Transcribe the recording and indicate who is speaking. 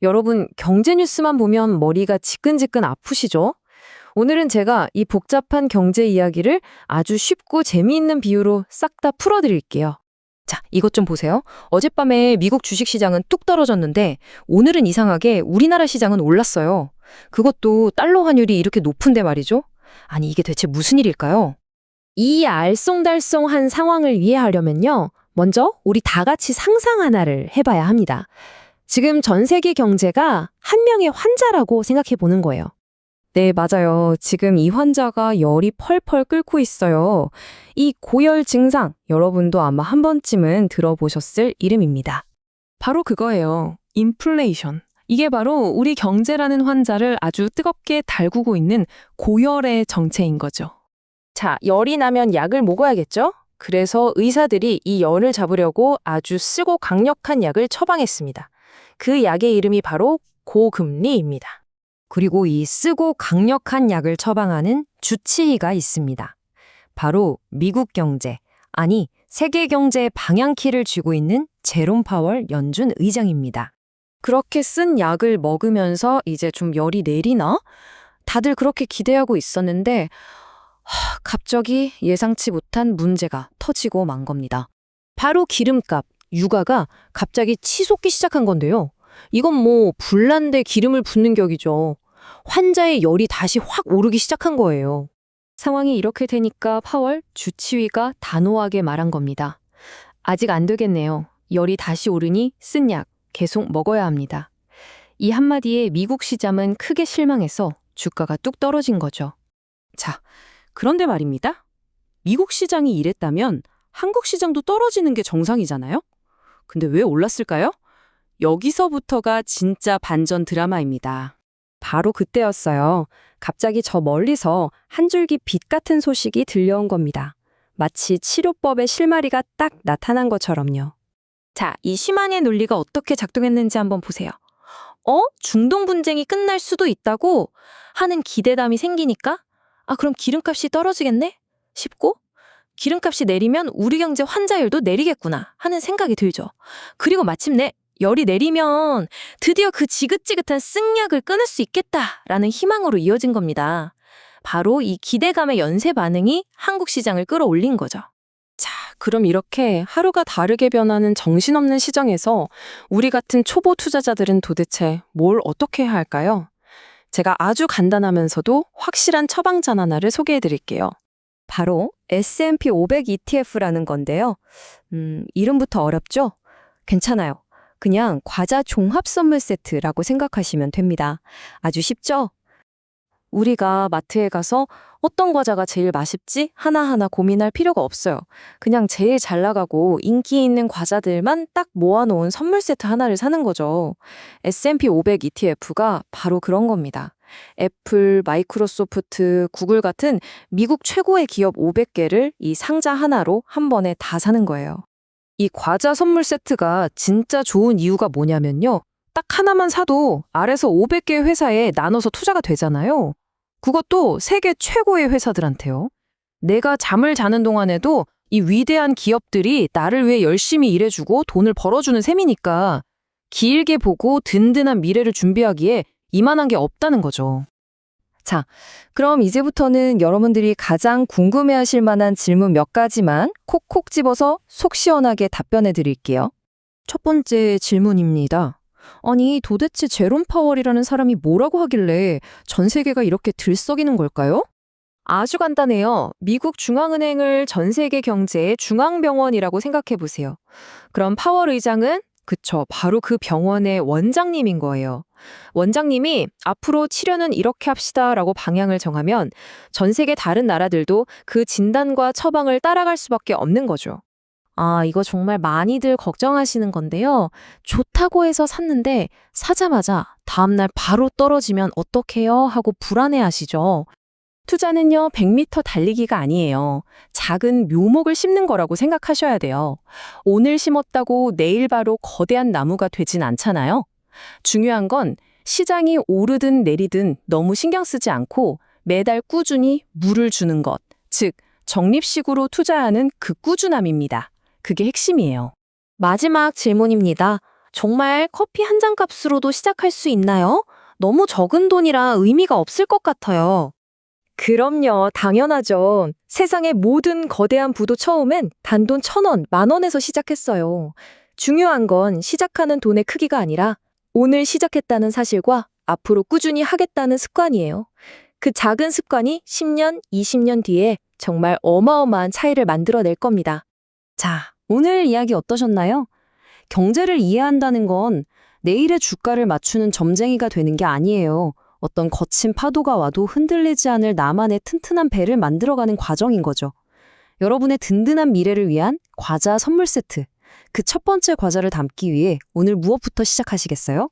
Speaker 1: 여러분, 경제 뉴스만 보면 머리가 지끈지끈 아프시죠? 오늘은 제가 이 복잡한 경제 이야기를 아주 쉽고 재미있는 비유로 싹 다 풀어드릴게요.
Speaker 2: 자, 이것 좀 보세요. 어젯밤에 미국 주식시장은 뚝 떨어졌는데 오늘은 이상하게 우리나라 시장은 올랐어요. 그것도 달러 환율이 이렇게 높은데 말이죠. 아니, 이게 대체 무슨 일일까요?
Speaker 1: 이 알쏭달쏭한 상황을 이해하려면요. 먼저 우리 다 같이 상상 하나를 해봐야 합니다. 지금 전 세계 경제가 한 명의 환자라고 생각해 보는 거예요.
Speaker 2: 네, 맞아요. 지금 이 환자가 열이 펄펄 끓고 있어요. 이 고열 증상, 여러분도 아마 한 번쯤은 들어보셨을 이름입니다.
Speaker 3: 바로 그거예요. 인플레이션. 이게 바로 우리 경제라는 환자를 아주 뜨겁게 달구고 있는 고열의 정체인 거죠.
Speaker 1: 자, 열이 나면 약을 먹어야겠죠? 그래서 의사들이 이 열을 잡으려고 아주 쓰고 강력한 약을 처방했습니다. 그 약의 이름이 바로 고금리입니다.
Speaker 2: 그리고 이 쓰고 강력한 약을 처방하는 주치의가 있습니다. 바로 미국 경제, 아니 세계 경제의 방향키를 쥐고 있는 제롬 파월 연준 의장입니다.
Speaker 1: 그렇게 쓴 약을 먹으면서 이제 좀 열이 내리나? 다들 그렇게 기대하고 있었는데 갑자기 예상치 못한 문제가 터지고 만 겁니다. 바로 기름값, 유가가 갑자기 치솟기 시작한 건데요. 이건 뭐 불난데 기름을 붓는 격이죠. 환자의 열이 다시 확 오르기 시작한 거예요. 상황이 이렇게 되니까 파월 주치의가 단호하게 말한 겁니다. 아직 안 되겠네요. 열이 다시 오르니 쓴 약 계속 먹어야 합니다. 이 한마디에 미국 시장은 크게 실망해서 주가가 뚝 떨어진 거죠.
Speaker 3: 자, 그런데 말입니다. 미국 시장이 이랬다면 한국 시장도 떨어지는 게 정상이잖아요? 근데 왜 올랐을까요? 여기서부터가 진짜 반전 드라마입니다.
Speaker 2: 바로 그때였어요. 갑자기 저 멀리서 한 줄기 빛 같은 소식이 들려온 겁니다. 마치 치료법의 실마리가 딱 나타난 것처럼요.
Speaker 1: 자, 이 희망의 논리가 어떻게 작동했는지 한번 보세요. 중동 분쟁이 끝날 수도 있다고 하는 기대감이 생기니까 그럼 기름값이 떨어지겠네? 싶고 기름값이 내리면 우리 경제 환자율도 내리겠구나 하는 생각이 들죠. 그리고 마침내 열이 내리면 드디어 그 지긋지긋한 승약을 끊을 수 있겠다라는 희망으로 이어진 겁니다. 바로 이 기대감의 연쇄 반응이 한국 시장을 끌어올린 거죠.
Speaker 3: 자, 그럼 이렇게 하루가 다르게 변하는 정신없는 시장에서 우리 같은 초보 투자자들은 도대체 뭘 어떻게 해야 할까요? 제가 아주 간단하면서도 확실한 처방전 하나를 소개해 드릴게요.
Speaker 2: 바로 S&P 500 ETF라는 건데요. 이름부터 어렵죠? 괜찮아요. 그냥 과자 종합 선물 세트라고 생각하시면 됩니다. 아주 쉽죠?
Speaker 1: 우리가 마트에 가서 어떤 과자가 제일 맛있지? 하나하나 고민할 필요가 없어요. 그냥 제일 잘 나가고 인기 있는 과자들만 딱 모아놓은 선물 세트 하나를 사는 거죠. S&P 500 ETF가 바로 그런 겁니다. 애플, 마이크로소프트, 구글 같은 미국 최고의 기업 500개를 이 상자 하나로 한 번에 다 사는 거예요.
Speaker 3: 이 과자 선물 세트가 진짜 좋은 이유가 뭐냐면요. 딱 하나만 사도 아래서 500개의 회사에 나눠서 투자가 되잖아요. 그것도 세계 최고의 회사들한테요. 내가 잠을 자는 동안에도 이 위대한 기업들이 나를 위해 열심히 일해주고 돈을 벌어주는 셈이니까 길게 보고 든든한 미래를 준비하기에 이만한 게 없다는 거죠.
Speaker 2: 자, 그럼 이제부터는 여러분들이 가장 궁금해하실 만한 질문 몇 가지만 콕콕 집어서 속 시원하게 답변해 드릴게요. 첫 번째 질문입니다. 아니, 도대체 제롬 파월이라는 사람이 뭐라고 하길래 전 세계가 이렇게 들썩이는 걸까요?
Speaker 1: 아주 간단해요. 미국 중앙은행을 전 세계 경제의 중앙병원이라고 생각해 보세요. 그럼 파월 의장은 그쵸, 바로 그 병원의 원장님인 거예요. 원장님이 앞으로 치료는 이렇게 합시다라고 방향을 정하면 전 세계 다른 나라들도 그 진단과 처방을 따라갈 수밖에 없는 거죠. 이거 정말 많이들 걱정하시는 건데요. 좋다고 해서 샀는데 사자마자 다음날 바로 떨어지면 어떡해요? 하고 불안해하시죠. 투자는요, 100m 달리기가 아니에요. 작은 묘목을 심는 거라고 생각하셔야 돼요. 오늘 심었다고 내일 바로 거대한 나무가 되진 않잖아요. 중요한 건 시장이 오르든 내리든 너무 신경 쓰지 않고 매달 꾸준히 물을 주는 것, 즉 적립식으로 투자하는 그 꾸준함입니다. 그게 핵심이에요.
Speaker 2: 마지막 질문입니다.
Speaker 4: 정말 커피 한 잔 값으로도 시작할 수 있나요? 너무 적은 돈이라 의미가 없을 것 같아요.
Speaker 1: 그럼요, 당연하죠. 세상의 모든 거대한 부도 처음엔 단돈 1,000원, 10,000원에서 시작했어요. 중요한 건 시작하는 돈의 크기가 아니라 오늘 시작했다는 사실과 앞으로 꾸준히 하겠다는 습관이에요. 그 작은 습관이 10년, 20년 뒤에 정말 어마어마한 차이를 만들어낼 겁니다.
Speaker 2: 자, 오늘 이야기 어떠셨나요? 경제를 이해한다는 건 내일의 주가를 맞추는 점쟁이가 되는 게 아니에요. 어떤 거친 파도가 와도 흔들리지 않을 나만의 튼튼한 배를 만들어가는 과정인 거죠. 여러분의 든든한 미래를 위한 과자 선물 세트. 그 첫 번째 과자를 담기 위해 오늘 무엇부터 시작하시겠어요?